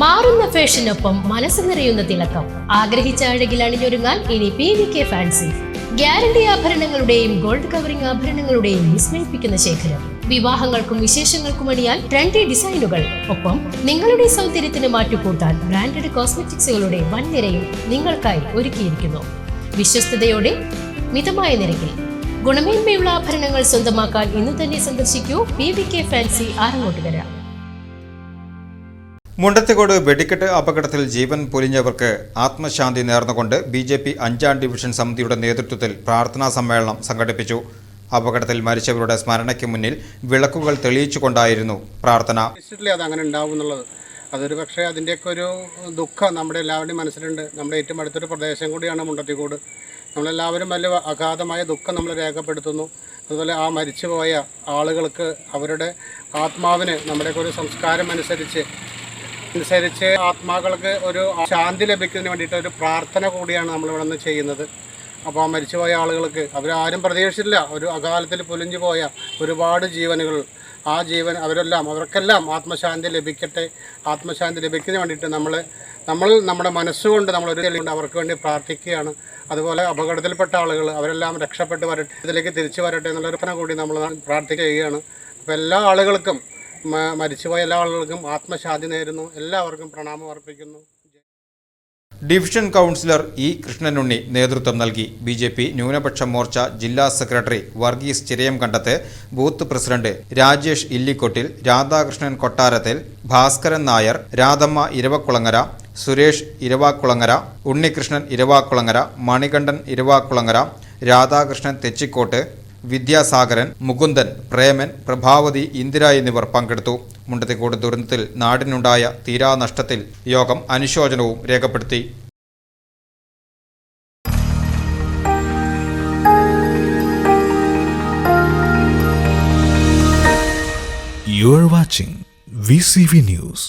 മാറുന്ന ഫാഷനൊപ്പം മനസ്സ് നിറയുന്ന തിളക്കം. ആഗ്രഹിച്ച അഴകിൽ അണിഞ്ഞൊരുങ്ങാൻ ഇനി PVK ഫാൻസി. ഗ്യാരണ്ടി ആഭരണങ്ങളുടെയും ഗോൾഡ് കവറിംഗ് ആഭരണങ്ങളുടെയും വിസ്മയിപ്പിക്കുന്ന ശേഖരം. വിവാഹങ്ങൾക്കും വിശേഷങ്ങൾക്കും അണിയാൻ ട്രെൻഡി ഡിസൈനുകൾ. ഒപ്പം നിങ്ങളുടെ സൗന്ദര്യത്തിന് മാറ്റുകൂട്ടാൻ ബ്രാൻഡഡ് കോസ്മെറ്റിക്സുകളുടെ വൻനിരയും നിങ്ങൾക്കായി ഒരുക്കിയിരിക്കുന്നു. വിശ്വസ്തയോടെ മിതമായ നിരക്കിൽ ഗുണമേന്മയുള്ള ആഭരണങ്ങൾ സ്വന്തമാക്കാൻ ഇന്ന് തന്നെ സന്ദർശിക്കൂ PVK ഫാൻസി, ആറങ്ങോട്ടുകര. മുണ്ടത്തിക്കോട് വെടിക്കെട്ട് അപകടത്തിൽ ജീവൻ പൊലിഞ്ഞവർക്ക് ആത്മശാന്തി നേർന്നുകൊണ്ട് BJP 5ാം ഡിവിഷൻ സമിതിയുടെ നേതൃത്വത്തിൽ പ്രാർത്ഥനാ സമ്മേളനം സംഘടിപ്പിച്ചു. അപകടത്തിൽ മരിച്ചവരുടെ സ്മരണയ്ക്ക് മുന്നിൽ വിളക്കുകൾ തെളിയിച്ചുകൊണ്ടായിരുന്നു പ്രാർത്ഥന. അതങ്ങനെ ഉണ്ടാവും എന്നുള്ളത് അതൊരു പക്ഷേ അതിൻ്റെയൊക്കെ ഒരു ദുഃഖം നമ്മുടെ എല്ലാവരുടെയും മനസ്സിലുണ്ട്. നമ്മുടെ ഏറ്റവും അടുത്തൊരു പ്രദേശം കൂടിയാണ് മുണ്ടത്തിക്കോട്. നമ്മളെല്ലാവരും വലിയ അഗാധമായ ദുഃഖം നമ്മൾ രേഖപ്പെടുത്തുന്നു. അതുപോലെ ആ മരിച്ചുപോയ ആളുകൾക്ക് അവരുടെ ആത്മാവിന് നമ്മുടെയൊക്കെ ഒരു സംസ്കാരം അനുസരിച്ച് ആത്മാക്കൾക്ക് ഒരു ശാന്തി ലഭിക്കുന്നതിന് വേണ്ടിയിട്ട് ഒരു പ്രാർത്ഥന കൂടിയാണ് നമ്മളിവിടെ നിന്ന് ചെയ്യുന്നത്. അപ്പോൾ ആ മരിച്ചുപോയ ആളുകൾക്ക് അവരാരും പ്രതീക്ഷിച്ചില്ല, ഒരു അകാലത്തിൽ പൊലിഞ്ഞു പോയ ഒരുപാട് ജീവനുകൾ, ആ ജീവൻ അവർക്കെല്ലാം ആത്മശാന്തി ലഭിക്കട്ടെ. ആത്മശാന്തി ലഭിക്കുന്നതിന് വേണ്ടിയിട്ട് നമ്മൾ നമ്മുടെ മനസ്സുകൊണ്ട് നമ്മളൊരു തെളിവുകൊണ്ട് അവർക്ക് വേണ്ടി പ്രാർത്ഥിക്കുകയാണ്. അതുപോലെ അപകടത്തിൽപ്പെട്ട ആളുകൾ അവരെല്ലാം രക്ഷപ്പെട്ട് വരട്ടെ, ഇതിലേക്ക് തിരിച്ചു വരട്ടെ എന്നുള്ളൊരു പ്രാർത്ഥന കൂടി നമ്മൾ പ്രാർത്ഥിക്കുകയാണ്. അപ്പോൾ എല്ലാ ആളുകൾക്കും, മരിച്ചുപോയ എല്ലാ ആളുകൾക്കും ആത്മശാന്തി നേരുന്നു. എല്ലാവർക്കും പ്രണാമം അർപ്പിക്കുന്നു. Division councillor E. കൃഷ്ണനുണ്ണി നേതൃത്വം നൽകി. BJP ന്യൂനപക്ഷ മോർച്ച ജില്ലാ secretary Varghese Chirayamkandath, booth president Rajesh Illikkottil, Radhakrishnan Kottarathil, Bhaskaran Nair, Radhamma ഇരവക്കുളങ്ങര, Suresh ഇരവാക്കുളങ്ങര, Unnikrishnan ഇരവാക്കുളങ്ങര, Manikandan ഇരവാക്കുളങ്ങര, Radhakrishnan Thechikottu, Vidyasagaran, Mukundan, Preman, Prabhavati, Indira എന്നിവർ പങ്കെടുത്തു. മുണ്ടത്തിക്കോട് ദുരന്തത്തിൽ നാടിനുണ്ടായ തീരാനഷ്ടത്തിൽ യോഗം അനുശോചനവും രേഖപ്പെടുത്തി. You are watching VCV News.